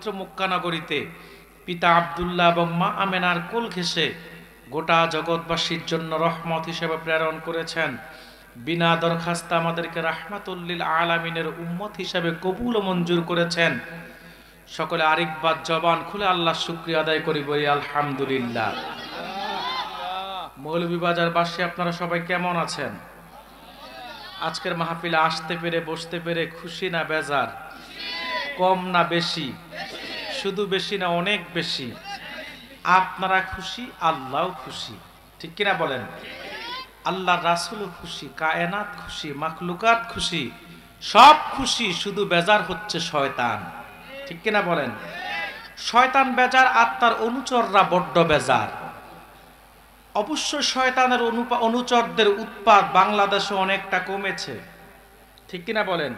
পবিত্র মক্কা নগরীতে পিতা আব্দুল্লাহ এবং মা আমেনার কোল ঘেঁষে গোটা জগৎবাসীর জন্য রহমত হিসেবে প্রেরণ করেছেন। বিনা দরখাস্তে আমাদেরকে রাহমাতুল লিল আলামিনের উম্মত হিসেবে কবুল ও মঞ্জুর করেছেন। সকলে আরেকবার জবান খুলে আল্লাহ শুকরিয়া আদায় করি, বলি আলহামদুলিল্লাহ। মৌলভীবাজারবাসী আপনারা সবাই কেমন আছেন? আজকের মাহফিলে আসতে পেরে বসতে পেরে খুশি না বেজার? কম না বেশি? শুধু বেশি না অনেক বেশি? আপনারা খুশি, আল্লাহও খুশি, ঠিক কিনা বলেন? আল্লাহর রাসূলও খুশি, কায়নাত খুশি, মাখলুকাত খুশি, সব খুশি, শুধু বেজার হচ্ছে শয়তান, ঠিক কিনা বলেন? শয়তান বেজার, আত্মার অনুচররা বড্ড বেজার। অবশ্য শয়তানের অনুচরদের উৎপাত বাংলাদেশে অনেকটা কমেছে, ঠিক কিনা বলেন?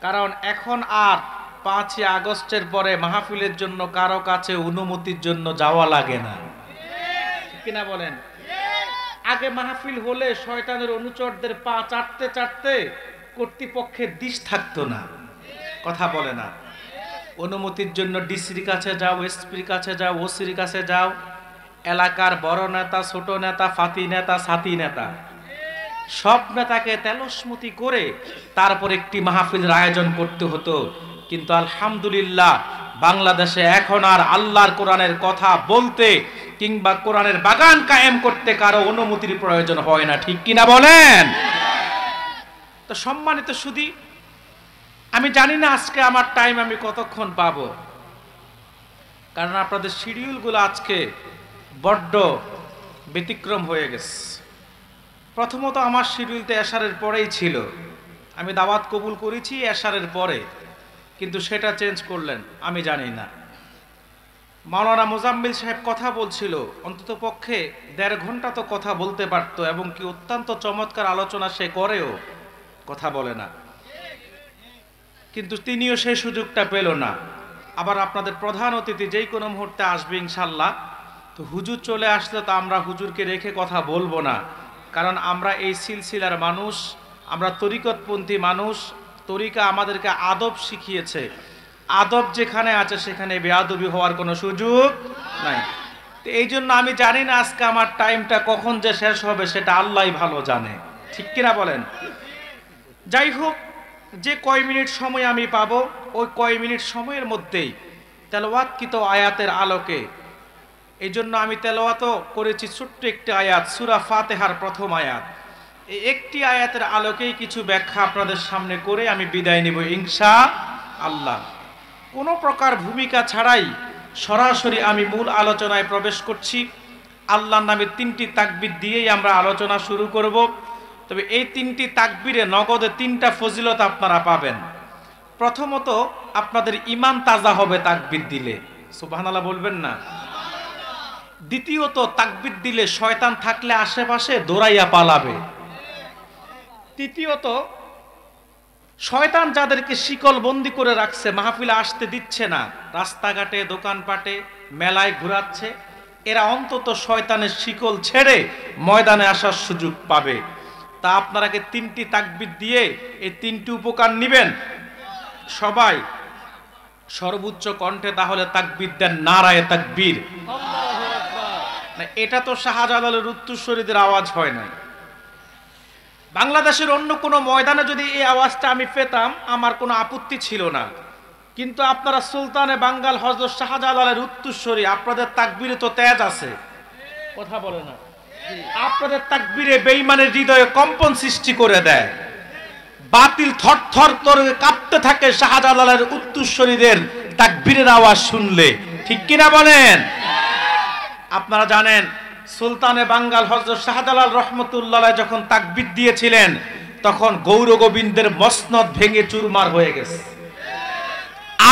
কারণ এখন আর 5ই আগস্টের পরে মাহফিলের জন্য কারো কাছে অনুমতির জন্য যাওয়া লাগে না, ঠিক কিনা বলেন? আগে মাহফিল হলে শয়তানের অনুচরদের পা চাটতে চাটতে কর্তৃপক্ষের দিশ থাকতো না, কথা বলে না। অনুমতির জন্য ডিসির কাছে যাও, এসপির কাছে যাও, ওসির কাছে যাও, এলাকার বড় নেতা, ছোট নেতা, ফাতি নেতা, সাথী নেতা, সব নেতাকে তেলসমতি করে তারপর একটি মাহফিলের আয়োজন করতে হতো। কিন্তু আলহামদুলিল্লাহ বাংলাদেশে এখন আর আল্লাহর কোরআনের কথা বলতে কিংবা কোরআনের বাগান কায়েম করতে কারো অনুমতির প্রয়োজন হয় না, ঠিক কিনা বলেন? তো সম্মানিত সুধী, আমি জানি না আজকে আমার টাইম আমি কতক্ষণ পাবো, কারণ আপনাদের শিডিউলগুলো আজকে বড্ড ব্যতিক্রম হয়ে গেছে। প্রথমত আমার শিডিউলতে এশারের পরেই ছিল, আমি দাওয়াত কবুল করেছি এশারের পরে, কিন্তু সেটা চেঞ্জ করলেন আমি জানি না। মাওলানা মোজাম্মিল সাহেব কথা বলছিল, অন্তত পক্ষে 1.5 ঘন্টা তো কথা বলতে পারত, এবং কি অত্যন্ত চমৎকার আলোচনা সে করেও, কথা বলে না, কিন্তু তিনিও সেই সুযোগটা পেল না। আবার আপনাদের প্রধান অতিথি যেই কোনো মুহূর্তে আসবে ইনশাল্লাহ, তো হুজুর চলে আসলে তো আমরা হুজুরকে রেখে কথা বলবো না, কারণ আমরা এই সিলসিলার মানুষ, আমরা তরিকতপন্থী মানুষ। তরিকা আমাদেরকে আদব শিখিয়েছে, আদব যেখানে আছে সেখানে বেয়াদবি হওয়ার কোনো সুযোগ নাই। তো এই জন্য আমি জানি না আজকে আমার টাইমটা কখন যে শেষ হবে, সেটা আল্লাহই ভালো জানে, ঠিক কিনা বলেন? যাই হোক, যে কয় মিনিট সময় আমি পাবো, ওই কয় মিনিট সময়ের মধ্যেই তেলাওয়াতকৃত আয়াতের আলোকে, এই জন্য আমি তেলাওয়াতও করেছি ছোট্ট একটি আয়াত, সূরা ফাতিহার প্রথম আয়াত। এই একটি আয়াতের আলোকেই কিছু ব্যাখ্যা আপনাদের সামনে করে আমি বিদায় নিব ইনশাআল্লাহ। কোনো প্রকার ভূমিকা ছাড়াই সরাসরি আমি মূল আলোচনায় প্রবেশ করছি। আল্লাহর নামে 3টি তাকবীর দিয়েই আমরা আলোচনা শুরু করব। তবে এই 3টি তাকবীরে নগদে 3টা ফজিলত আপনারা পাবেন। প্রথমত, আপনাদের ঈমান তাজা হবে তাকবীর দিলে, সুবহানাল্লাহ বলবেন না? দ্বিতীয়ত, তাকবীর দিলে শয়তান থাকলে আশেপাশে দৌড়াইয়া পালাবে। তৃতীয়ত, শয়তান যাদেরকে শিকল বন্দি করে রাখছে, মাহফিলে আসতে দিচ্ছে না, রাস্তাঘাটে, দোকানপাটে, মেলায় ঘোরাচ্ছে, এরা অন্তত শয়তানের শিকল ছেড়ে ময়দানে আসার সুযোগ পাবে। তা আপনারাকে 3টি তাকবীর দিয়ে এই 3টি উপকার নেবেন। সবাই সর্বোচ্চ কণ্ঠে তাহলে তাকবীর দেন, নারায়ে তাকবীর। না, এটা তো শাহজালালের উত্তরসূরিদের আওয়াজ হয় না। বাংলাদেশের অন্য কোনো ময়দানে যদি এই আওয়াজটা আমি পেতাম আমার কোনো আপত্তি ছিল না, কিন্তু আপনারা সুলতানে বাঙ্গাল হযরত শাহজালালের উত্তরসূরি, আপনাদের তাকবীরে তো তেজ আছে, কথা বলে না? আপনাদের তাকবীরে বেঈমানের হৃদয়ে কম্পন সৃষ্টি করে দেয়, বাতিল থরথর করে কাঁপতে থাকে শাহজালালের উত্তরসূরিদের তাকবীরের আওয়াজ শুনলে, ঠিক কিনা বলেন? আপনারা জানেন সুলতানে বাঙ্গাল হযরত শাহজালাল রহমতুল্লাহ যখন তাকবীর দিয়েছিলেন, তখন গৌর গোবিন্দের মসনদ ভেঙে চুরমার হয়ে গেছে।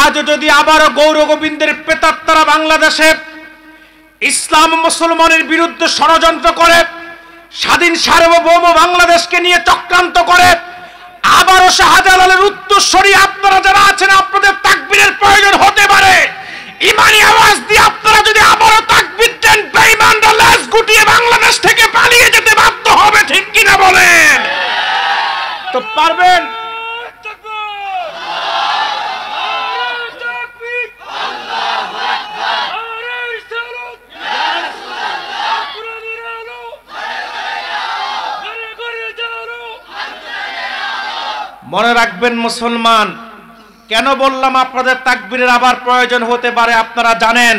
আজ যদি আবারও গৌর গোবিন্দের প্রেতাত্মারা বাংলাদেশে ইসলাম মুসলমানের বিরুদ্ধে ষড়যন্ত্র করে, স্বাধীন সার্বভৌম বাংলাদেশকে নিয়ে চক্রান্ত করে, আবারও শাহজালালের উত্তরসূরি আপনারা যারা আছেন, আপনাদের তাকবীরের প্রয়োজন হতে পারে। ইমানি আওয়াজ দিয়ে আপনারা যদি আবারও তাকবীর দেন, বেঈমানরা লাশ গুটিয়ে বাংলাদেশ থেকে পালিয়ে যেতে বাধ্য হবে, ঠিক কিনা বলেন? তো পারবেন? মনে রাখবেন মুসলমান, কেন বললাম আপনাদের তাকবীরের আবার প্রয়োজন হতে পারে আপনারা জানেন।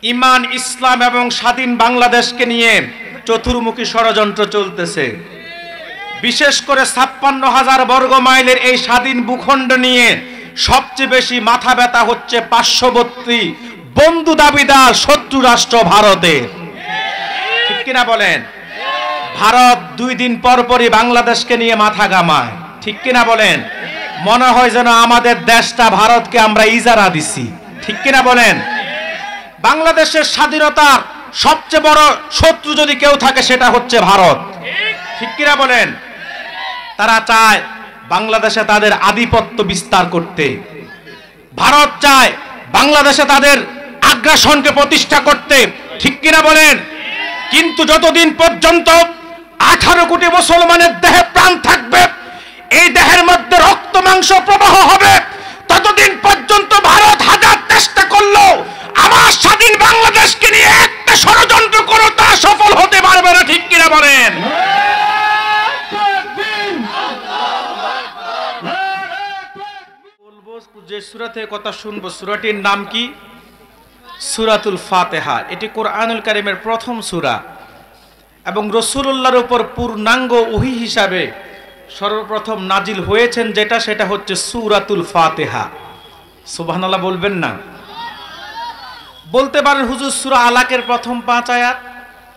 ঈমান, ইসলাম এবং স্বাধীন বাংলাদেশকে নিয়ে চতুর্মুখী ষড়যন্ত্র চলতেছে। বিশেষ করে ৫৬,০০০ বর্গ মাইলের এই স্বাধীন ভূখণ্ড নিয়ে সবচেয়ে বেশি মাথা ব্যথা হচ্ছে পার্শ্ববর্তী বন্ধু দাবিদার শত্রু রাষ্ট্র ভারতের। ঠিক কিনা বলেন? ভারত ২ দিন পর পরই বাংলাদেশকে নিয়ে মাথা ঘামায়। ঠিক কিনা বলেন? মনে হয় যেন আমাদের দেশটা ভারতকে আমরা ইজারা দিছি। ঠিক কিনা বলেন? বাংলাদেশের স্বাধীনতার সবচেয়ে বড় শত্রু যদি কেউ থাকে সেটা হচ্ছে ভারত। ঠিক কিনা বলেন? তারা চায় বাংলাদেশে তাদের আধিপত্য বিস্তার করতে। ভারত চায় বাংলাদেশে তাদের আগ্রাসনকে প্রতিষ্ঠা করতে। ঠিক কিনা বলেন? কিন্তু যতদিন পর্যন্ত 18 কোটি মুসলমানের দেহে প্রাণ থাকবে, এই দেহের মধ্যে রক্ত মাংস প্রবাহ হবে, ততদিন পর্যন্ত ভারত হাজার চেষ্টা করলো আমার স্বাধীন বাংলাদেশকে নিয়ে একটা ষড়যন্ত্র করো, তা সফল হতে পারবে না। ঠিক কিনা বলেন? বলবো যে সূরা থেকে কথা শুনবো, সূরাটির নাম কি? সূরাতুল ফাতিহা। এটি কোরআনুল কারীমের প্রথম সূরা এবং রাসূলুল্লাহর উপর পূর্ণাঙ্গ ওহী হিসাবে সর্বপ্রথম নাজিল হয়েছেন যেটা, সেটা হচ্ছে সূরাতুল ফাতিহা। সুবহানাল্লাহ বলবেন না? বলতে পারেন হুজুর সূরা আলাকের প্রথম 5 আয়াত।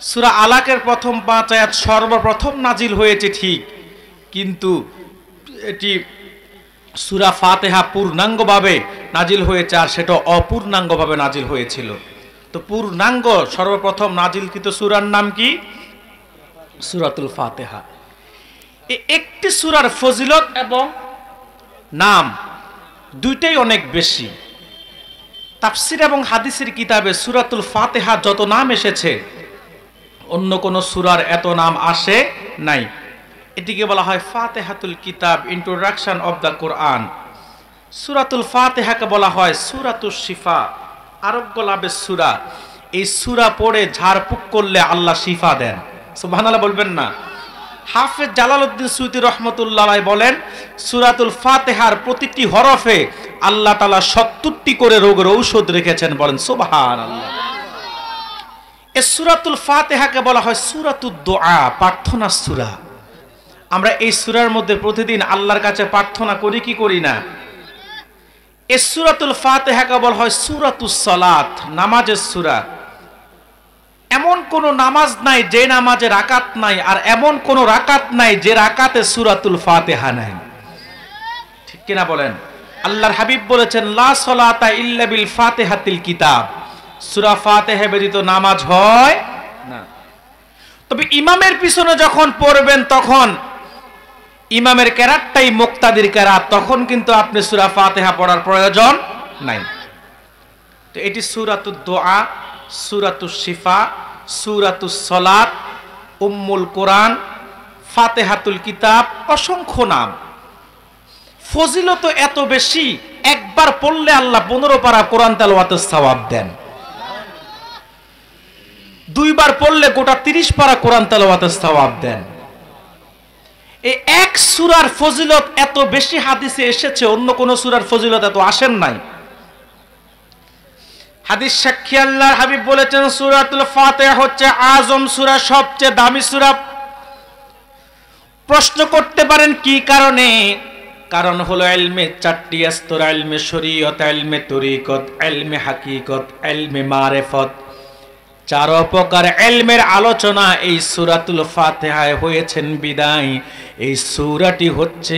সূরা আলাকের প্রথম 5 আয়াত সর্বপ্রথম নাজিল হয়েছে ঠিক, কিন্তু এটি সূরা ফাতিহা পূর্ণাঙ্গভাবে নাজিল হয়েছে আর সেটা অপূর্ণাঙ্গভাবে নাজিল হয়েছিল। তো পূর্ণাঙ্গ সর্বপ্রথম নাজিলকৃত সূরার নাম কি? সূরাতুল ফাতিহা। এই একটি সূরার ফজিলত এবং নাম দুইটাই অনেক বেশি। তাফসীর এবং হাদিসের কিতাবে সূরাতুল ফাতিহা যত নাম এসেছে অন্য কোন সূরার এত নাম আসে নাই। এটিকে বলা হয় ফাতিহাতুল কিতাব, ইন্ট্রোডাকশন অফ দ্য কোরআন। সূরাতুল ফাতিহাকে বলা হয় সূরাতুশ শিফা, আরোগ্য লাভের সূরা। এই সূরা পড়ে ঝাড়ফুঁক করলে আল্লাহ শিফা দেন। সুবহানাল্লাহ বলবেন না? হাফেজ জালালউদ্দিন সুয়ুতী রহমতুল্লাহ আলাইহি বলেন সূরাতুল ফাতিহার প্রতিটি হরফে আল্লাহ তাআলা ৭০টি করে রোগের ঔষধ রেখেছেন। বলেন সুবহানাল্লাহ। এই সূরাতুল ফাতিহাকে বলা হয় সূরাতুদ দুআ, প্রার্থনার সূরা। আমরা এই সূরার মধ্যে প্রতিদিন আল্লাহর কাছে প্রার্থনা করি কি করি না? এই সূরাতুল ফাতিহাকে বলা হয় সূরাতুস সালাত, নামাজের সূরা। এমন কোন নামাজ নাই যে নামাজে রাকাত নাই, আর এমন কোন রাকাত নাই যে রাকাতে সূরাতুল ফাতিহা নাই। ঠিক কিনা বলেন? আল্লাহর হাবিব বলেছেন লা সালাতা ইল্লা বিল ফাতিহাতিল কিতাব, সূরা ফাতিহা ব্যতীত নামাজ হয় না। তবে ইমামের পিছনে যখন পড়বেন তখন ইমামের কেরাতটাই মুক্তাদির কেরাত, তখন কিন্তু আপনি সূরা ফাতিহা পড়ার প্রয়োজন নাই। তো এটি সূরাতুদ দুআ, সূরাতুশ শিফা, সূরাতুস সালাত, উম্মুল কোরআন, ফাতিহাতুল কিতাব, অসংখ্য নাম। ফজিলত এত বেশি, একবার পড়লে আল্লাহ 15 পারা কোরআন তেলাওয়াতের সওয়াব দেন। 2 বার পড়লে গোটা 30 পারা কোরআন তেলাওয়াতের সওয়াব দেন। এই এক সূরার ফজিলত এত বেশি হাদিসে এসেছে, অন্য কোন সূরার ফজিলত এত আসেন নাই। হাদিস সাক্ষী আল্লাহর হাবিব বলেছেন সূরাতুল ফাতিহা হচ্ছে আযম সূরা, সবচেয়ে দামি সূরা। প্রশ্ন করতে পারেন কি কারণে? কারণ হলো ইলমে 4টি স্তর, ইলমে শরীয়ত, ইলমে তরিকত, ইলমে হাকিকত, ইলমে মারিফত। 4 প্রকার ইলমের আলোচনা এই সূরাতুল ফাতিহায় হয়েছেন বিদায় এই সূরাটি হচ্ছে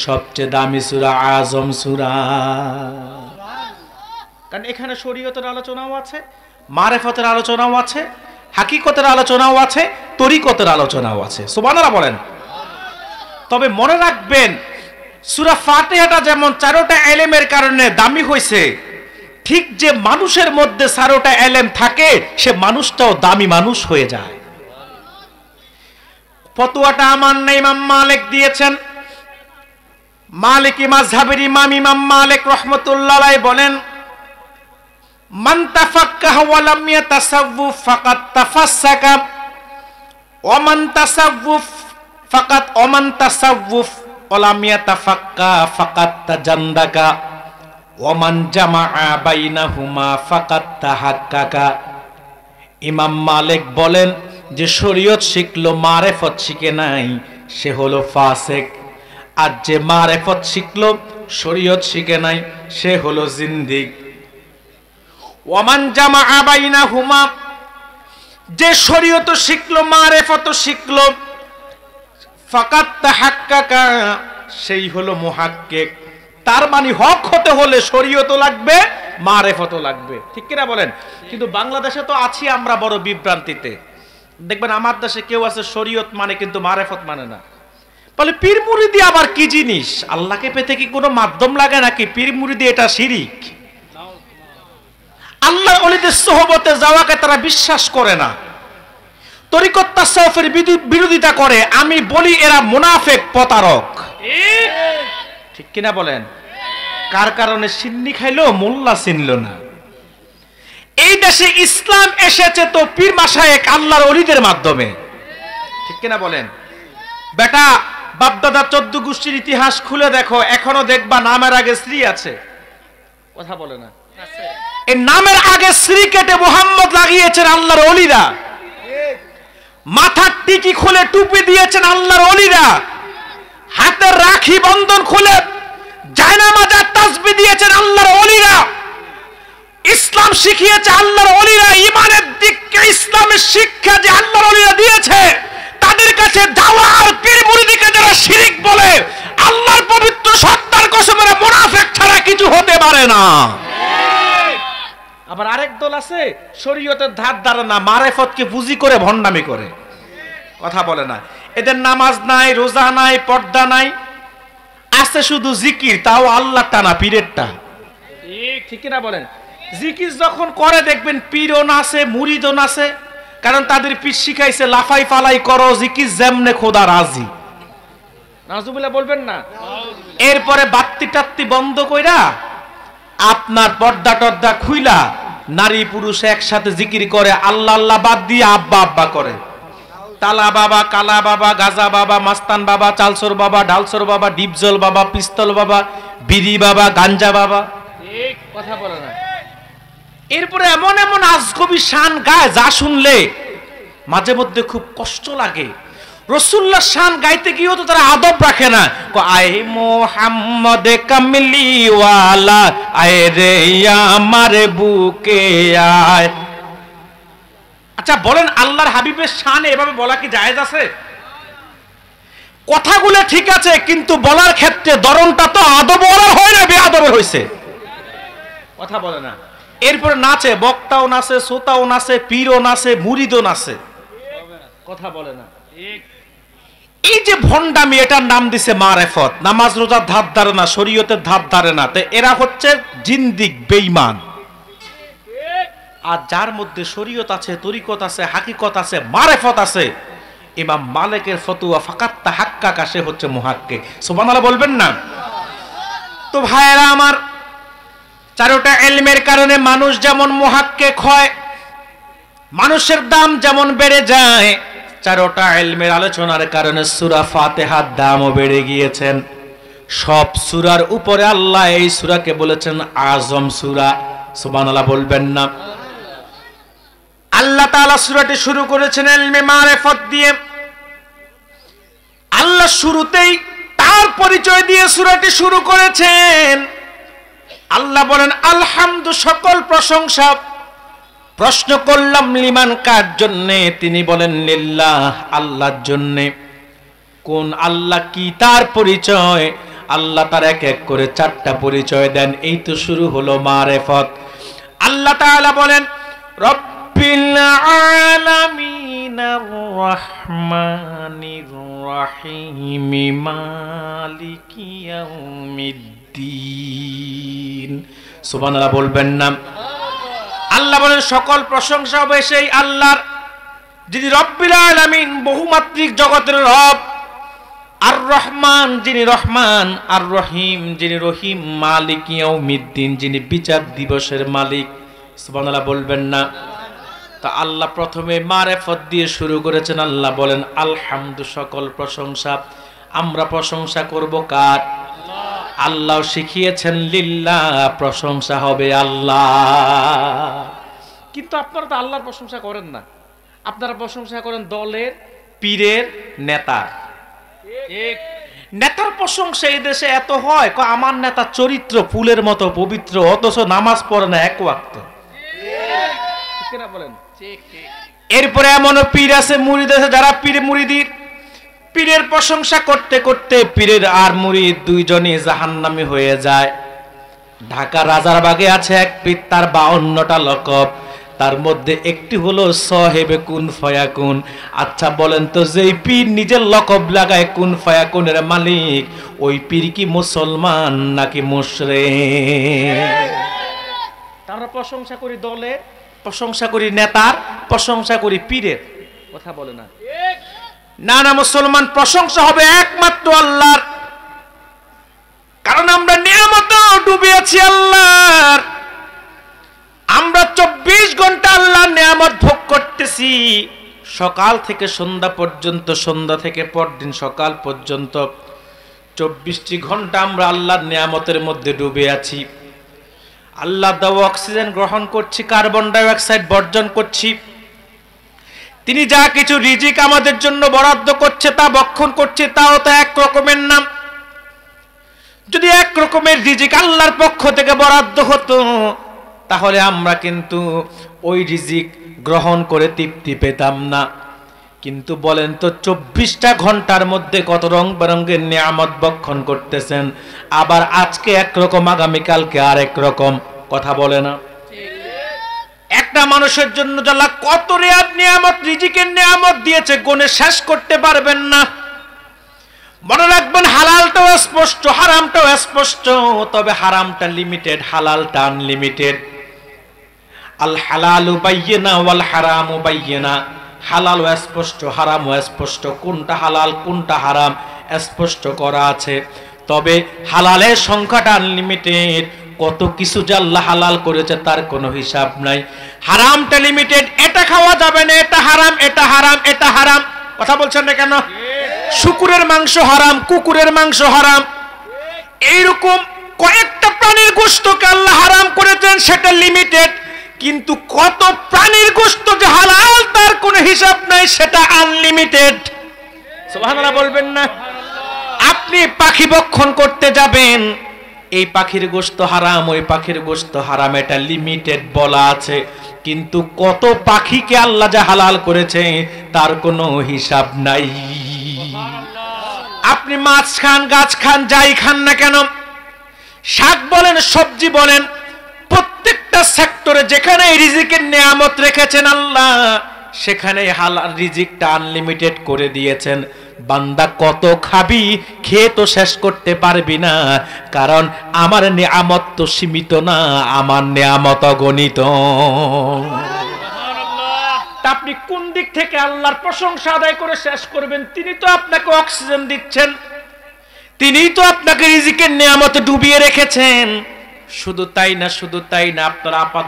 সবচেয়ে দামি সূরা, আযম সূরা। কারণ এখানে শরীয়তের আলোচনাও আছে, মারিফতের আলোচনাও আছে, হাকিকতের আলোচনাও আছে, তরিকতের আলোচনাও আছে। সুবহানাল্লাহ বলেন। তবে মনে রাখবেন সূরা ফাতিহাটা যেমন 4টা ইলমের কারণে দামি হয়েছে, ঠিক যে মানুষের মধ্যে 4টা ইলম থাকে সে মানুষটাও দামি মানুষ হয়ে যায়। ফতোয়াটা আমার না ইমাম মালিক দিয়েছেন। মালিকি মাযহাবের ইমাম মালিক রাহমাতুল্লাহ আলাইহি বলেন মান তাফাক্কাহা ওয়া লাম ইয়াতাসাওয়াফ ফাকাদ তাফাসসাকা ওয়া মান তাসাওয়াফ ফাকাদ ওয়া মান তাসাওয়াফ ওয়ালাম ইয়াতাফাক্কা ফাকাত তাজান্দাকা ওয়া মান জামাআ বাইনাহুমা ফাকাত তাহাক্কাকা। ইমাম মালিক বলেন যে শরীয়ত শিখলো মারেফত শিখে নাই সে হলো ফাসিক, আর যে মারেফত শিখলো শরীয়ত শিখে নাই সে হলো জিন্দিক। ওয়া মান জামাআ বাইনাহুমা, যে শরীয়ত শিখলো মারেফত শিখলো, ফাকাত তাহাক্কাকা, সেই হলো মুহাক্কিক। তার মানে হক হতে হলে শরীয়তও লাগবে মারেফতও লাগবে, ঠিক কিনা বলেন? কিন্তু বাংলাদেশে তো আছি আমরা বড় বিভ্রান্তিতে। দেখবেন আমার দেশে কেউ আছে শরীয়ত মানে কিন্তু মারেফত মানে না। বলে পীর মুরিদি আবার কি জিনিস? আল্লাহকে পেতে কি কোনো মাধ্যম লাগে নাকি? পীর মুরিদি এটা শিরিক। আল্লাহ ওলিদের সোহবতে যাওয়াকে তারা বিশ্বাস করে না, তরিকত তাসাউফের বিরোধিতা করে। আমি বলি এরা মুনাফিক, প্রতারক, ঠিক কিনা বলেন? কার কারণে সিন্নি খাইলো, মোল্লা চিনল না। এই দেশে ইসলাম এসেছে তো পীর মাশায়েখ আল্লাহর ওলিদের মাধ্যমে, ঠিক কিনা বলেন? বেটা বাপদাদা 14 গোষ্ঠীর ইতিহাস খুলে দেখো, এখনো দেখবা নামের আগে শ্রী আছে, কথা বলে না? এই নামের আগে শ্রী কেটে মুহাম্মদ লাগিয়েছেন আল্লাহর ওলিরা। মাথার টিকি খুলে টুপি দিয়েছেন আল্লাহর ওলিরা। হাতের রাখি বন্ধন খুলে জায়নামাজে তাসবিহ দিয়েছেন আল্লাহর ওলিরা। ইসলাম শিখিয়েছে আল্লাহর ওলিরা। ঈমানের দিককে ইসলামের শিক্ষা যে আল্লাহর ওলিরা দিয়েছে, তাদের কাছে দাওয়া আর পীর মুরিদিকে যারা শিরিক বলে, আল্লাহর পবিত্র সত্তার কসমের মুনাফিক ছাড়া কিছু হতে পারে না। আবার আরেক দল আছে শরীয়তের ধার ধারে না, মারেফতকে পুঁজি করে ভণ্ডামি করে, কথা বলে না। এদের নামাজ নাই, রোজা নাই, পর্দা নাই, আছে শুধু জিকির, তাও আল্লাহ টানা, পীরেরটা, ঠিক না বলেন? জিকির যখন করে দেখবেন পীরও নাচে, মুরিদও নাচে, কারণ তাদের পীর শিখাইছে লাফাই ফালাই করো, জিকির যেমনে খোদা রাজি। নাউজুবিল্লাহ বলবেন না? এরপরে বাত্তি টাত্তি বন্ধ কইরা আপনার পর্দা টর্দা খুইলা নারী পুরুষ একসাথে জিকির করে, আল্লাহ আল্লাহ বাদ দিয়ে আব্বা আব্বা করে। তালা বাবা, কালা বাবা, গাজা বাবা, মাস্তান বাবা, চালসোর বাবা, ডালসোর বাবা, ডিপজল বাবা, পিস্তল বাবা, বিড়ি বাবা, গাঞ্জা বাবা, কথা বলে না? এরপরে এমন এমন আজগবি শান গায় যা শুনলে মাঝে মধ্যে খুব কষ্ট লাগে। রাসূলুল্লাহ শান গাইতে গিয়েও তো তারা আদব রাখে না। আয় মোহাম্মদ কামলি ওয়ালা, আয় রে আমার বুকে আয়। আচ্ছা বলেন, আল্লাহর হাবিবের শান এভাবে বলা কি জায়েজ আছে? কথাগুলো ঠিক আছে, কিন্তু বলার ক্ষেত্রে ধরনটা তো আদব বলার হয় না, বেআদবের হয়েছে, কথা বলে না? এরপরে নাচে, বক্তাও নাচে, শ্রোতাও নাচে, পীরও নাচে, মুরিদও নাচে, কথা বলে না? এই যে ভণ্ডামি, এটার নাম দিছে মারেফত। নামাজ রোজার ধার ধারে না, শরীয়তের ধার ধারে না, তো এরা হচ্ছে জিন্দিক, বেঈমান। আর যার মধ্যে শরীয়ত আছে, তরিকত আছে, হাকিকত আছে, মারেফত আছে, ইমাম মালিকের ফতোয়া ফাকাত তাহাক্কাকা, সে হচ্ছে মুহাক্কিক। সুবহানাল্লাহ বলবেন না? তো ভাইয়েরা আমার, চারটা ইলমের কারণে মানুষ যেমন মুহাক্কিক হয়, মানুষের দাম যেমন বেড়ে যায়, চারটা ইলমের আলোচনার কারণে সূরা ফাতিহার দামও বেড়ে গিয়েছেন। সব সূরার উপরে আল্লাহ এই সূরাকে বলেছেন আযম সূরা। সুবহানাল্লাহ বলবেন না? আল্লাহ তাআলা সূরাটি শুরু করেছেন ইলমে মারিফত দিয়ে। আল্লাহ শুরুতেই তার পরিচয় দিয়ে সূরাটি শুরু করেছেন। আল্লাহ বলেন আলহামদু, সকল প্রশংসা। প্রশ্ন করলাম লিমান, কার জন্যে? তিনি বলেন লিল্লাহ, আল্লাহর জন্যে। কোন আল্লাহ? কি তার পরিচয়? আল্লাহ তার এক এক করে 4টা পরিচয় দেন। এই তো শুরু হলো মারিফত। আল্লাহ তাআলা বলেন রব্বিল আলামিনির রহমানির রহিম মালিকি ইয়াউমিদ্দিন। সুবহানাল্লাহ বলবেন না? আল্লাহ বলেন সকল প্রশংসা হবে সেই আল্লাহর, যিনি রব্বিল আলামিন, বহুমাত্রিক জগতের রব। আর রহমান, যিনি রহমান। আর রহিম, যিনি রহিম। মালিক ইয়াউমিদ্দিন, যিনি বিচার দিবসের মালিক। সুবহানাল্লাহ বলবেন না? তা আল্লাহ প্রথমে মারিফত দিয়ে শুরু করেছেন। আল্লাহ বলেন আলহামদু, সকল প্রশংসা। আমরা প্রশংসা করব কার? আল্লাহ শিখিয়েছেন লিল্লাহ, প্রশংসা হবে আল্লাহ। কিন্তু আপনারা তো আল্লাহর প্রশংসা করেন না, আপনারা প্রশংসা করেন দলের, পীরের, নেতার। নেতার প্রশংসা এই দেশে এত হয়, আমার নেতা চরিত্র ফুলের মতো পবিত্র, অথচ নামাজ পড়ে না এক ওয়াক্ত। বলেন। এরপরে এমনও পীর আছে, মুরিদ আছে, যারা পীর মুরিদির পীরের প্রশংসা করতে করতে পীরের আর মুরিদ দুইজনই জাহান্নামী হয়ে যায়। ঢাকা রাজারবাগে আছে এক পীর, তার 52টা লকব, তার মধ্যে একটি হলো সাহেবে কুন ফায়াকুন। আচ্ছা বলেন তো, যেই পীর নিজের লকব লাগায় কুন ফায়াকুনের মালিক, ওই পীর কি মুসলমান নাকি মুশরিক? তারা প্রশংসা করি দলের, প্রশংসা করি নেতার, প্রশংসা করি পীরের, কথা বলে না। না না, মুসলমান প্রশংসা হবে একমাত্র আল্লাহর, কারণ আমরা নিয়ামতে ডুবে আছি আল্লাহর। আমরা 24 ঘন্টা আল্লাহর নিয়ামত ভোগ করতেছি, সকাল থেকে সন্ধ্যা পর্যন্ত, সন্ধ্যা থেকে পরদিন সকাল পর্যন্ত 24টি ঘন্টা আমরা আল্লাহর নিয়ামতের মধ্যে ডুবে আছি। আল্লাহ দেওয়া অক্সিজেন গ্রহণ করছি, কার্বন ডাই অক্সাইড বর্জন করছি। তিনি যা কিছু রিজিক আমাদের জন্য বরাদ্দ করছে, তা ভক্ষণ করছে, তাও তো এক রকমের নাম। যদি এক রকমের রিজিক আল্লাহর পক্ষ থেকে বরাদ্দ হতো, তাহলে আমরা কিন্তু ওই রিজিক গ্রহণ করে তৃপ্তি পেতাম না। কিন্তু বলেন তো, 24টা ঘন্টার মধ্যে কত রং বেরঙের নিয়ামত ভক্ষণ করতেছেন, আবার আজকে একরকম, আগামীকালকে আরেক রকম, কথা বলে না। একটা মানুষের জন্য আল্লাহ কত রেয়াত নিয়ামত, রিজিকের নিয়ামত দিয়েছে, গুণে শেষ করতে পারবেন না। মনে রাখবেন, হালালটাও স্পষ্ট, হারামটাও স্পষ্ট, তবে হারামটা লিমিটেড, হালালটা আনলিমিটেড। আল হালালু বাইয়িনা ওয়াল হারামু বাইয়িনা। হালালও স্পষ্ট, হারামও স্পষ্ট, কোনটা হালাল কোনটা হারাম স্পষ্ট করা আছে। তবে হালালের সংখ্যাটা আনলিমিটেড, কত কিছু যে আল্লাহ হালাল করেছে তার কোনো হিসাব নাই। হারামটা লিমিটেড, এটা খাওয়া যাবে না, এটা হারাম, এটা হারাম, এটা হারাম, কথা বলছেন না কেন? শুকুরের মাংস হারাম, কুকুরের মাংস হারাম, এইরকম কয়েকটা প্রাণীর গোশতকে আল্লাহ হারাম করেছেন, সেটা লিমিটেড। কিন্তু কত প্রাণীর গোশত যে হালাল তার কোনো হিসাব নাই, সেটা আনলিমিটেড। সুবহানাল্লাহ বলবেন না? আপনি পাখি ভক্ষণ করতে যাবেন, এই পাখির গোশত হারাম, ওই পাখির গোশত হারাম, এটা লিমিটেড বলা আছে। কিন্তু কত পাখিকে আল্লাহ যা হালাল করেছে তার কোনো হিসাব নাই। আপনি মাছ খান, গাছ খান, যাই খান না কেন, শাক বলেন, সবজি বলেন, প্রত্যেকটা সেক্টরে যেখানে রিজিকের নিয়ামত রেখেছেন আল্লাহ, সেখানে হালাল রিজিকটা আনলিমিটেড করে দিয়েছেন। বান্দা কত খাবি, খেয়ে তো শেষ করতে পারবি না, কারণ আমার নিয়ামত তো সীমিত না, আমার নিয়ামত অগণিত। আপনি কোন দিক থেকে আল্লাহর প্রশংসা আদায় করে শেষ করবেন? তিনি তো আপনাকে অক্সিজেন দিচ্ছেন, তিনিই তো আপনাকে রিজিকের নিয়ামতে ডুবিয়ে রেখেছেন। শুধু তাই না, শুধু তাই না, আপনার আপাদ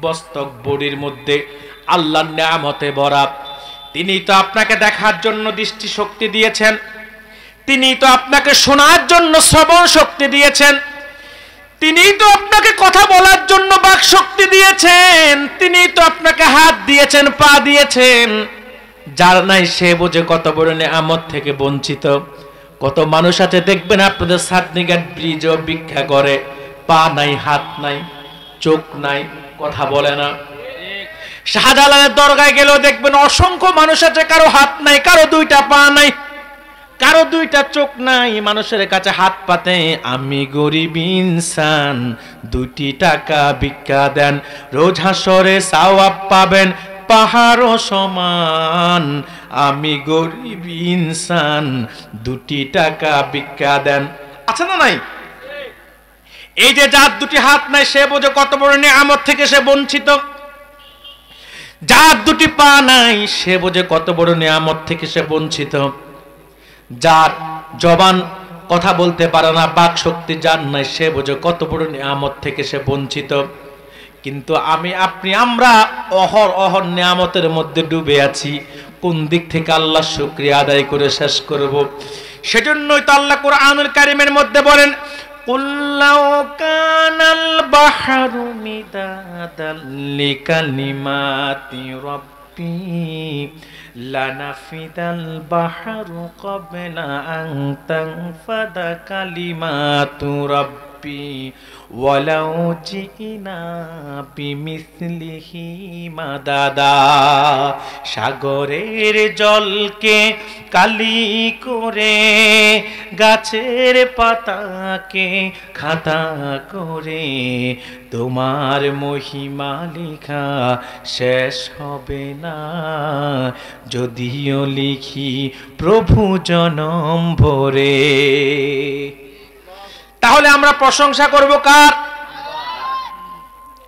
মস্তক বডির মধ্যে আল্লাহর নিয়ামতে ভরা। তিনি তো আপনাকে দেখার জন্য দৃষ্টি শক্তি দিয়েছেন, তিনি তো আপনাকে শোনার জন্য শ্রবণ শক্তি দিয়েছেন, তিনি তো আপনাকে কথা বলার জন্য বাক শক্তি দিয়েছেন, তিনি তো আপনাকে হাত দিয়েছেন, পা দিয়েছেন। যার নাই সে বোঝে কত বড় নিয়ামত থেকে বঞ্চিত। কত মানুষ আছে দেখবেন আপনাদের সাতনিঘাট ব্রিজও ভিক্ষা করে, পা নাই, হাত নাই, চোখ নাই, কথা বলে না। শাহজালালের দরগায় গেলেও দেখবেন অসংখ্য মানুষ আছে, কারো হাত নাই, কারো দুইটা পা নাই, কারো দুইটা চোখ নাই, মানুষের কাছে হাত পাতে, আমি গরিব ইনসান, 2টি টাকা ভিক্ষা দেন, রোজ হাসরে সওয়াব পাবেন পাহাড় সমান, আমি গরিব ইনসান, 2টি টাকা ভিক্ষা দেন। আছে না নাই? এই যে যার 2টি হাত নাই, সে বোঝে কত বড় নিয়ামত থেকে সে বঞ্চিত। যার 2টি পা নাই, সে বোঝে কত বড় নিয়ামত থেকে সে বঞ্চিত। যার জবান কথা বলতে পারে না, বাক শক্তি যার নাই, সে বোঝে কত বড় নিয়ামত থেকে সে বঞ্চিত। কিন্তু আমি, আপনি, আমরা অহর নিয়ামতের মধ্যে ডুবে আছি। কোন দিক থেকে আল্লাহ শুকরিয়া আদায় করে শেষ করব? সেজন্যই তো আল্লাহ কোরআনুল কারীমের মধ্যে বলেন, কুল লাউ কানাল বাহরু মিদাদাল লিকালিমাতি রাব্বি লানাফিদাল বাহরু ক্বাবলা আন তানফাদা কালিমাতু রাব্বি ওয়ালাউ জিনা বিমিসলিহি মাদাদা। সাগরের জলকে কালি করে, গাছের পাতাকে খাতা করে, তোমার মহিমা লেখা শেষ হবে না, যদিও লিখি প্রভু জনম ভরে। তাহলে আমরা প্রশংসা করব কার?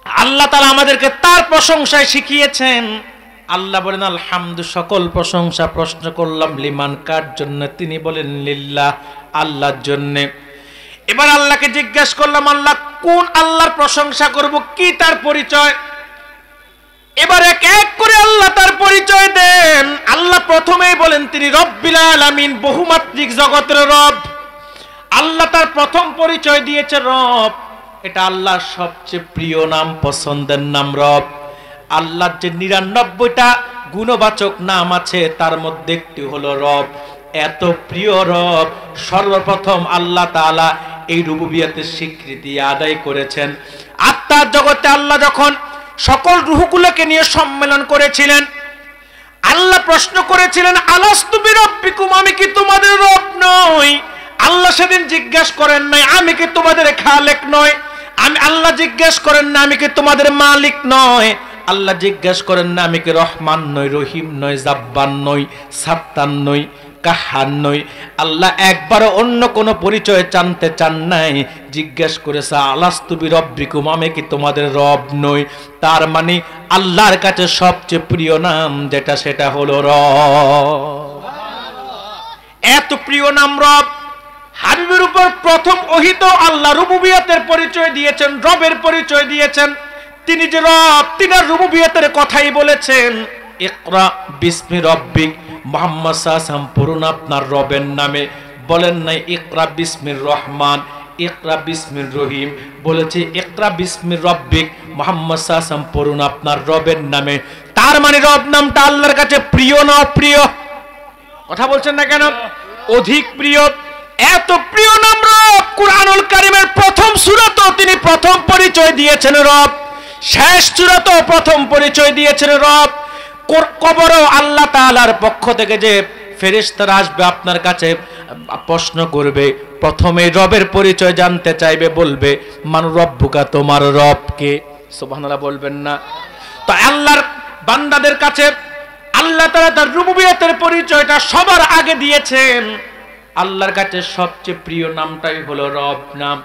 আল্লাহ তাআলা আমাদেরকে তার প্রশংসায় শিখিয়েছেন। আল্লাহ বলেন আলহামদু, সকল প্রশংসা। প্রশ্ন করলাম লিমান, কার জন্য? তিনি বলেন লিল্লাহ, আল্লাহর জন্য। এবার আল্লাহকে জিজ্ঞাসা করলাম, আল্লাহ কোন আল্লাহর প্রশংসা করব, কি তার পরিচয়? এবার এক এক করে আল্লাহ তার পরিচয় দেন। আল্লাহ প্রথমেই বলেন তিনি রব্বিল আলামিন, বহুমাত্রিক জগতের রব। আল্লাহ তার প্রথম পরিচয় দিয়েছে রব। এটা আল্লাহর সবচেয়ে প্রিয় নাম, পছন্দের নাম রব। আল্লাহর যে ৯৯টা গুণবাচক নাম আছে তার মধ্যে একটি হলো রব। এত প্রিয় রব, সর্বপ্রথম আল্লাহ তাআলা এই রুবুবিয়তের স্বীকৃতি আদায় করেছেন। আত্মার জগতে আল্লাহ যখন সকল রূহগুলোকে নিয়ে সম্মেলন করেছিলেন, আল্লাহ প্রশ্ন করেছিলেন আলাস্তু বিরাব্বিকুম, আমি কি তোমাদের রব নই? আল্লাহ সেদিন জিজ্ঞাসা করেন নাই আমি কি তোমাদের খালেক নয়। আল্লাহ জিজ্ঞাসা করেন না আমি কি তোমাদের মালিক নয়। আল্লাহ জিজ্ঞাসা করেন না আমি কি রহমান নই, রহিম নই, জাব্বার নই, সাত্তার নই, কাহার নই। আল্লাহ একবারও অন্য কোনো পরিচয় জানতে চান নাই। জিজ্ঞাসা করেছে আলাস্তু বিরাব্বিকুম, আমি কি তোমাদের রব নই। তার মানে আল্লাহর কাছে সবচেয়ে প্রিয় নাম যেটা, সেটা হলো রব। এত প্রিয় নাম রব। হাবিবের উপর প্রথম ওহিত আল্লাহ রুবুবিয়তের পরিচয় দিয়েছেন, রবের পরিচয় দিয়েছেন। তিনি যে রব, তিনি রুবুবিয়তের কথাই বলেছেন। ইকরা বিসমি রব্বিক, মুহাম্মদ সাল্লাল্লাহু আলাইহি ওয়াসাল্লাম পড়ুন আপনার রবের নামে। বলেন নাই ইকরা বিসমির রহমান, ইকরা বিসমির রহিম। বলেছে ইকরা বিসমির রব্বিক, মুহাম্মদ সাল্লাল্লাহু আলাইহি ওয়াসাল্লাম পড়ুন আপনার রবের নামে। তার মানে রব নামটা আল্লাহর কাছে প্রিয় না অপ্রিয়? কথা বলছেন না কেন? অধিক প্রিয়। এত প্রিয় নাম রব, কুরআনুল কারীমের প্রথম সূরাতেও তিনি প্রথম পরিচয় দিয়েছেন রব, শেষ সূরাতেও প্রথম পরিচয় দিয়েছেন রব। কবরও আল্লাহ তাআলার পক্ষ থেকে যে ফেরেশতারা আসবে আপনার কাছে প্রশ্ন করবে, প্রথমে রবের পরিচয় জানতে চাইবে, বলবে মান রব্বুকা, তোমার রব কে? সুবহানাল্লাহ বলবেন না? তো আল্লাহর বান্দাদের কাছে আল্লাহ তাআলা তার রুবুবিয়তের পরিচয়টা সবার আগে দিয়েছেন। আল্লাহর কাছে সবচেয়ে প্রিয় নামটাই হলো রব নাম।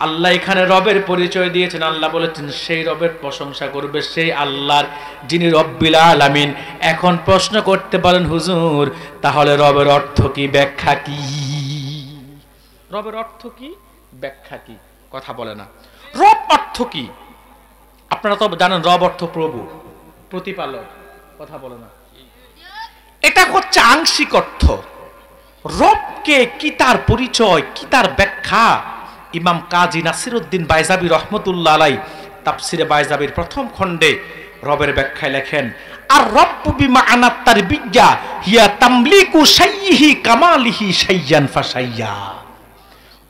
আল্লাহ এখানে রবের পরিচয় দিয়েছেন। আল্লাহ বলেছেন সেই রবের প্রশংসা করবে, সেই আল্লাহর যিনি রব্বিল আলামিন। এখন প্রশ্ন করতে পারেন হুজুর, তাহলে রবের অর্থ কি, ব্যাখ্যা কি? রবের অর্থ কি, ব্যাখ্যা কি? কথা বলে না। রব অর্থ কি? আপনারা তো জানেন রব অর্থ প্রভু, প্রতিপালক। কথা বলে না। এটা হচ্ছে আংশিক অর্থ। রবকে কি, তার পরিচয় কি, তার ব্যাখ্যা ইমাম কাজী নাসিরউদ্দিন বাইজাবি রহমতুল্লাহ আলাইহি তাফসিরে বাইজাবির প্রথম খণ্ডে রবের ব্যাখ্যায় লেখেন, আর রব্বু বিমাআনা তারবিয়া হিয়া তামলিকু শাইহি কামালিহি শাইয়ান ফাশাইয়া।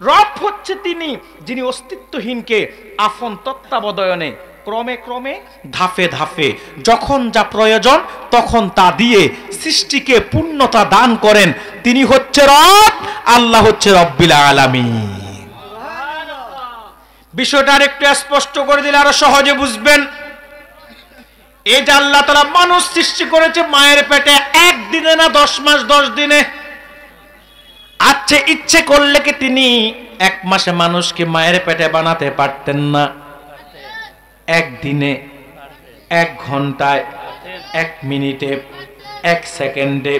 রব হচ্ছে তিনি যিনি অস্তিত্বহীনকে আপন তত্ত্বাবধানে ক্রমে ক্রমে ধাপে ধাপে যখন যা প্রয়োজন তখন তা দিয়ে সৃষ্টিকে পূর্ণতা দান করেন। তিনি হচ্ছে রব, আল্লাহ হচ্ছে রব্বিল আলামিন। বিষয়টা আরেকটু স্পষ্ট করে দিলে আরো সহজে বুঝবেন। এই যে আল্লাহ তাআলা মানুষ সৃষ্টি করেছে মায়ের পেটে, একদিনে না 10 মাস 10 দিনে। আচ্ছা, ইচ্ছে করলে কি তিনি 1 মাসে মানুষকে মায়ের পেটে বানাতে পারতেন না? একদিনে, 1 ঘন্টায়, 1 মিনিটে, 1 সেকেন্ডে।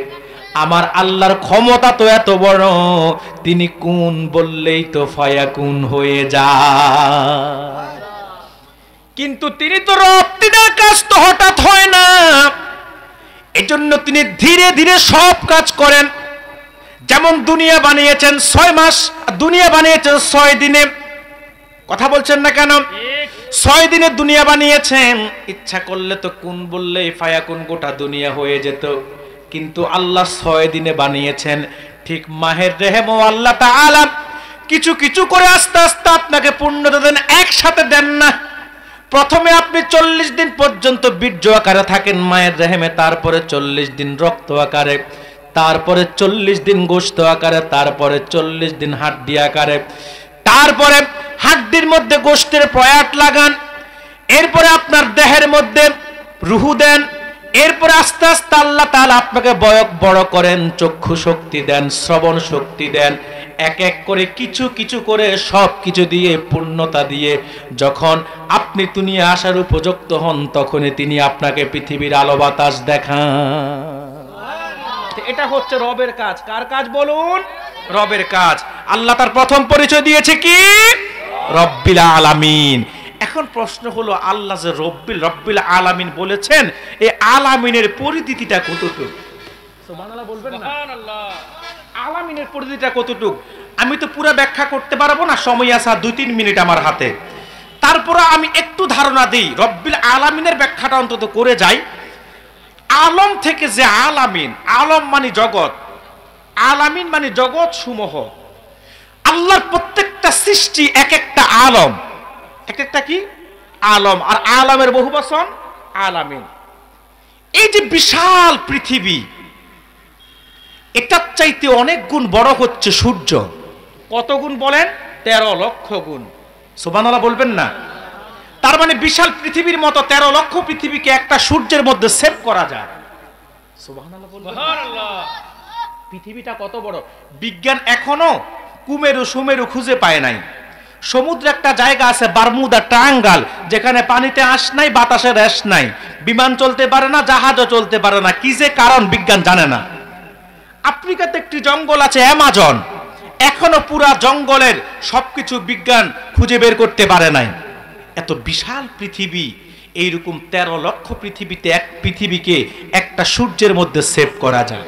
আমার আল্লাহর ক্ষমতা তো এত বড়, তিনি কুন বললেই তো ফায়াকুন হয়ে যায়। কিন্তু তিনি তো রব, তিনার কাজ তো হঠাৎ হয় না। এজন্য তিনি ধীরে ধীরে সব কাজ করেন। যেমন দুনিয়া বানিয়েছেন 6 মাস, দুনিয়া বানিয়েছেন 6 দিনে। কথা বলছেন না কেন? 6 দিনে দুনিয়া বানিয়েছেন। ইচ্ছা করলে তো কোন বললেই ফায়াকুন গোটা দুনিয়া হয়ে যেত, কিন্তু আল্লাহ 6 দিনে বানিয়েছেন। ঠিক মাহের রেহেমও আল্লাহ তাআলা কিছু কিছু করে আস্তে আস্তে আপনাকে পূর্ণতা দেন, একসাথে দেন না। প্রথমে আপনি 40 দিন পর্যন্ত বীর্য আকারে থাকেন মায়ের রেহেমে, তারপরে 40 দিন রক্ত আকারে, তারপরে 40 দিন গোশত আকারে, তারপরে 40 দিন হাড্ডি আকারে, তারপরে হাড্ডির মধ্যে গোশতের প্রয়াট লাগান, এরপরে আপনার দেহের মধ্যে রুহু দেন, এরপরে আস্তে আস্তে আল্লাহ তাআলা আপনাকে বড় করেন, চক্ষু শক্তি দেন, শ্রবণ শক্তি দেন, এক এক করে কিছু কিছু করে সব কিছু দিয়ে পূর্ণতা দিয়ে যখন আপনি দুনিয়া আসার উপযুক্ত হন, তখনই তিনি আপনাকে পৃথিবীর আলো বাতাস দেখান। এটা হচ্ছে রবের কাজ। কার কাজ বলুন? রবের কাজ। আল্লাহ তার প্রথম পরিচয় দিয়েছে কি? রব্বিল আলামিন। এখন প্রশ্ন হলো, আল্লাহ যে রব্বিল আলামিন বলেছেন, এই আলামিনের পরিধিটা কতটুকু? সুবহানাল্লাহ বলবেন না? সুবহানাল্লাহ। আলামিনের পরিধিটা কতটুকু? আমি তো পুরো ব্যাখ্যা করতে পারবো না, সময় আছে 2-3 মিনিট আমার হাতে। তারপরে আমি একটু ধারণা দিই, রব্বিল আলামিনের ব্যাখ্যাটা অন্তত করে যাই। আলম থেকে যে আলামিন, আলম মানে জগৎ, আলামিন মানে জগৎ সমূহ। আল্লাহর প্রত্যেকটা সৃষ্টি এক একটা আলম, এক একটা কি আলম, আর আলমের বহুবচন আলামিন। এই যে বিশাল পৃথিবী, এটার চাইতে অনেক গুণ বড় হচ্ছে সূর্য। কত গুণ বলেন? 13 লক্ষ গুণ। সুবহানাল্লাহ বলবেন না? তার মানে বিশাল পৃথিবীর মতো 13 লক্ষ পৃথিবীকে একটা সূর্যের মধ্যে সেভ করা যায়। সুবহানাল্লাহ বলবেন? সুবহানাল্লাহ। পৃথিবীটা কত বড়! বিজ্ঞান এখনো কুমেরু সুমেরু খুঁজে পায় নাই। সমুদ্রে একটা জায়গা আছে বারমুদা ট্রায়াঙ্গল, যেখানে পানিতে আঁশ নাই, বাতাসের রেশ নাই, বিমান চলতে পারে না, জাহাজও চলতে পারে না। কি যে কারণ বিজ্ঞান জানে না। আফ্রিকাতে একটি জঙ্গল আছে অ্যামাজন, এখনো পুরা জঙ্গলের সবকিছু বিজ্ঞান খুঁজে বের করতে পারে নাই। এত বিশাল পৃথিবী, এইরকম 13 লক্ষ পৃথিবীতে এক পৃথিবীকে একটা সূর্যের মধ্যে সেভ করা যায়।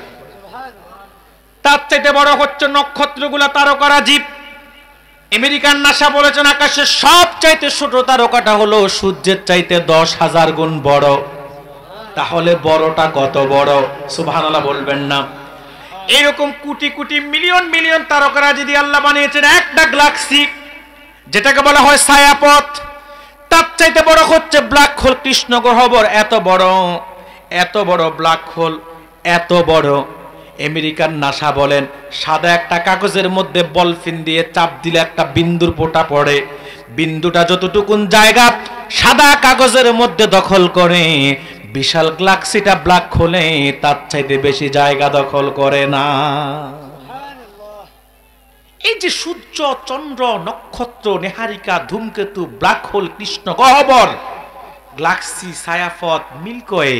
তার চাইতে বড় হচ্ছে নক্ষত্রগুলা, তারকারা, জীব। আমেরিকান নাসা বলেছেন আকাশের সবচাইতে ছোট তারকাটা হলো সূর্যের চাইতে 10,000 গুণ বড়। তাহলে বড়টা কত বড়? সুবহানাল্লাহ বলবেন না? এরকম কোটি কোটি মিলিয়ন মিলিয়ন তারকারা যদি আল্লাহ বানিয়েছেন, একটা গ্যালাক্সি যেটাকে বলা হয় ছায়াপথ, তার চাইতে বড় হচ্ছে ব্ল্যাক হোল, কৃষ্ণ গহ্বর। এত বড় ব্ল্যাক হোল, এত বড়। আমেরিকান নাসা বলেন, সাদা একটা কাগজের মধ্যে বলফিন দিয়ে চাপ দিলে একটা বিন্দুর ফোঁটা পড়ে, বিন্দুটা যতটুকুন জায়গা সাদা কাগজের মধ্যে দখল করে, বিশাল গ্যালাক্সিটা ব্ল্যাক হোলে তার চাইতে বেশি জায়গা দখল করে না। এই যে সূর্য, চন্দ্র, নক্ষত্র, নেহারিকা, ধূমকেতু, ব্ল্যাক হোল, কৃষ্ণ গহ্বর, গ্যালাক্সি, ছায়াপথ, মিল্কওয়ে,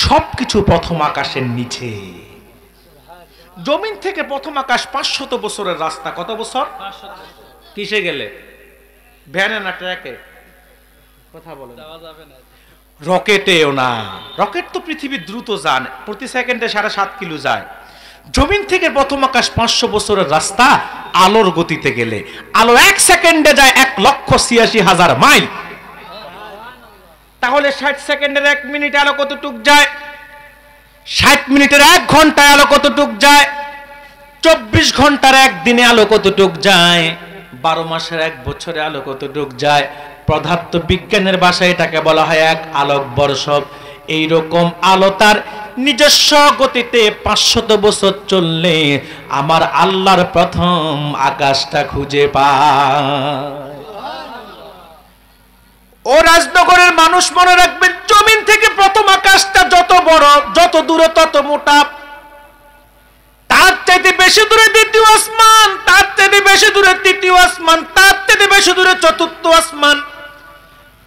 সবকিছু প্রথম আকাশের নিচে। জমিন থেকে প্রথম আকাশ 500 বছরের রাস্তা। কত বছর? 500। কিসে গেলে? ভ্যানে না ট্রাকে? কথা বলেন। রকেটেও না। রকেট তো পৃথিবীর দ্রুত যান, প্রতি সেকেন্ডে 7.5 কিলো যায়। জমিন থেকে প্রথম আকাশ 500 বছরের রাস্তা আলোর গতিতে গেলে। আলো 1 সেকেন্ডে যায় 1,86,000 মাইল। তাহলে 60 সেকেন্ডের 1 মিনিট আলো কতটুক যায়? 60 মিনিটের 1 ঘন্টায় আলো কতটুক যায়? 24 ঘন্টার 1 দিনে আলো কতটুক যায়? 12 মাসের 1 বছরে আলো কতটুক যায়? পদার্থ বিজ্ঞানের ভাষায় এটাকে বলা হয় 1 আলোক বর্ষ। এইরকম আলো তার নিজস্ব গতিতে 500 বছর চললে আমার আল্লাহর প্রথম আকাশটা খুঁজে পায়। ও রাজনগরের মানুষ মনে রাখবেন, জমিন থেকে প্রথম আকাশটা যত বড়, যত দূরে তত মোটা। তার চাইতে বেশি দূরে দ্বিতীয় আসমান, তার চাইতে বেশি দূরে তৃতীয় আসমান, তার চাইতে বেশি দূরে চতুর্থ আসমান,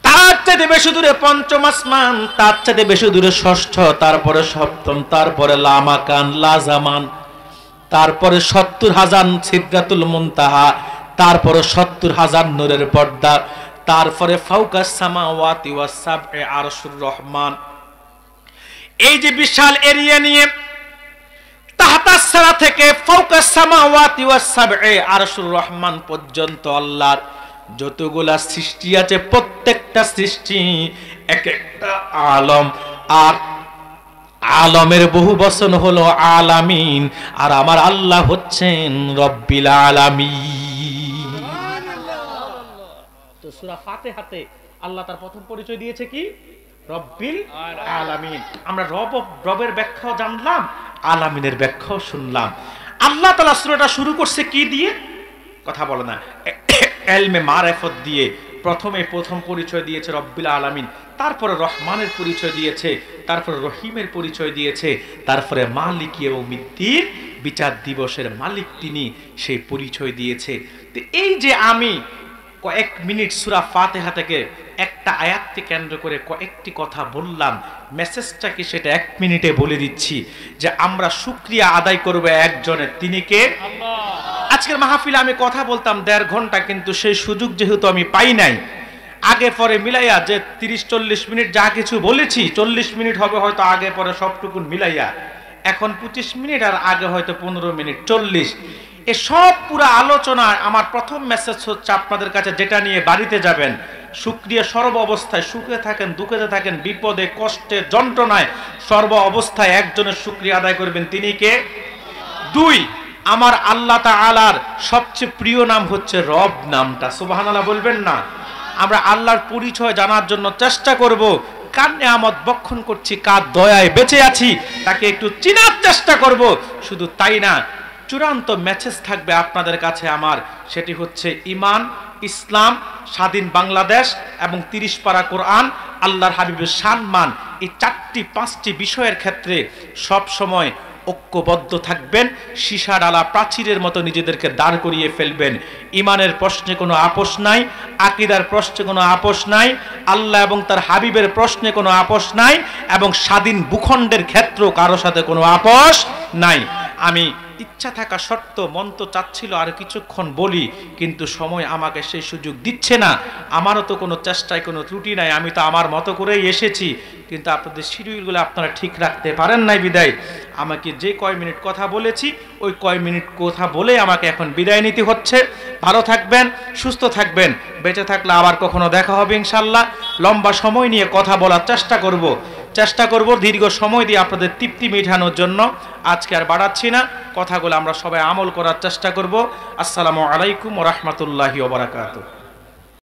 তার চাইতে বেশি দূরে পঞ্চম আসমান, তার চাইতে বেশি দূরে ষষ্ঠ, তারপরে সপ্তম, তারপরে লামাকান, লাজামান, তারপরে 70,000 সিদরাতুল মুনতাহা, তারপরে 70,000 নূরের পর্দা, তারপরে ফাওকাস সামাওয়াতি ওয়াস সাব'i আরশুর রহমান। এই যে বিশাল এরিয়া নিয়ে তাহত তাহতাস সারা থেকে ফাওকাস সামাওয়াতি ওয়াস সাবঈ আরশুর রহমান পর্যন্ত আল্লাহর যতগুলা সৃষ্টি আছে প্রত্যেকটা সৃষ্টি এক একটা আলম, আর আলমের বহু বচন হলো আলামিন, আর আমার আল্লাহ হচ্ছেন রব্বিল আলামিন। তো সূরা ফাতিহাতে আল্লাহ তার প্রথম পরিচয় দিয়েছে কি? রব্বিল আলামিন। আমরা রবের ব্যাখ্যাও জানলাম, আলামিনের ব্যাখ্যাও শুনলাম। আল্লাহ তাআলা সূরাটা শুরু করছে কি দিয়ে? কথা বলে না, ইলমে মারিফত দিয়ে। প্রথম পরিচয় দিয়েছে রব্বিল আলামিন, তারপরে রহমানের পরিচয় দিয়েছে, তারপরে রহিমের পরিচয় দিয়েছে, তারপরে মালিক ইয়াউমিদ্দিন, বিচার দিবসের মালিক তিনি, সেই পরিচয় দিয়েছে। তো এই যে আমি কয়েক মিনিট সূরা ফাতিহা থেকে একটা আয়াতকে কেন্দ্র করে কয়েকটি কথা বললাম, মেসেজটা কি সেটা এক মিনিটে বলে দিচ্ছি যে আমরা শুকরিয়া আদায় করব একজনের, তিনি কে? আল্লাহ। আজকের মাহফিলে আমি কথা বলতাম 1.5 ঘন্টা, কিন্তু সেই সুযোগ যেহেতু আমি পাই নাই, আগে পরে মিলাইয়া যে 30-40 মিনিট যা কিছু বলেছি, 40 মিনিট হবে হয়তো আগে পরে সবটুকুন মিলাইয়া, এখন 25 মিনিট, আর আগে হয়তো 15 মিনিট, 40। এসব পুরো আলোচনা আমার প্রথম মেসেজ হচ্ছে আপনাদের কাছে, যেটা নিয়ে বাড়িতে যাবেন, শুকরিয়া সর্ব অবস্থায়, সুখে থাকেন দুঃখে থাকেন, বিপদে কষ্টে যন্ত্রণায়, সর্ব অবস্থায় একজনের শুকরিয়া আদায় করবেন, তিনি কে? 2, আমার আল্লাহ তাআলার সবচেয়ে প্রিয় নাম হচ্ছে রব নামটা। সুবহানাল্লাহ বলবেন না? আমরা আল্লাহর পরিচয় জানার জন্য চেষ্টা করব, কার নিয়ামত বক্ষণ করছি, কার দয়ায় বেঁচে আছি, তাকে একটু চিনার চেষ্টা করব। শুধু তাই না, চূড়ান্ত মেসেজ থাকবে আপনাদের কাছে আমার, সেটি হচ্ছে ঈমান, ইসলাম, স্বাধীন বাংলাদেশ এবং 30 পারা কোরআন, আল্লাহর হাবিবের সম্মান। এই 4-5টি বিষয়ের ক্ষেত্রে সব সময় ঐক্যবদ্ধ থাকবেন, সীসা ডালা প্রাচীরের মতো নিজেদেরকে দাঁড় করিয়ে ফেলবেন। ঈমানের প্রশ্নে কোনো আপোষ নাই, আকীদার প্রশ্নে কোনো আপোষ নাই, আল্লাহ এবং তার হাবিবের প্রশ্নে কোনো আপোষ নাই, এবং স্বাধীন ভূখণ্ডের ক্ষেত্রেও কারো সাথে কোনো আপোষ নাই। আমি ইচ্ছা থাকা সত্ত্বেও মন তো চাচ্ছিল আর কিছুক্ষণ বলি, কিন্তু সময় আমাকে সেই সুযোগ দিচ্ছে না। আমারও তো কোনো চেষ্টায় কোনো ত্রুটি নাই, আমি তো আমার মতো করেই এসেছি, কিন্তু আপনাদের শিডিউলগুলো আপনারা ঠিক রাখতে পারেন নাই বিদায় আমাকে যে কয় মিনিট কথা বলেছি ওই কয় মিনিট কথা বলে আমাকে এখন বিদায় নিতে হচ্ছে। ভালো থাকবেন, সুস্থ থাকবেন, বেঁচে থাকলে আবার কখনো দেখা হবে ইনশাল্লাহ। লম্বা সময় নিয়ে কথা বলার চেষ্টা করব দীর্ঘ সময় দিয়ে আপনাদের তৃপ্তি মেটানোর জন্য। আজকে আর বাড়াচ্ছি না, কথাগুলো আমরা সবাই আমল করার চেষ্টা করব। আসসালামু আলাইকুম ওয়া রাহমাতুল্লাহি ওয়া বারাকাতুহু।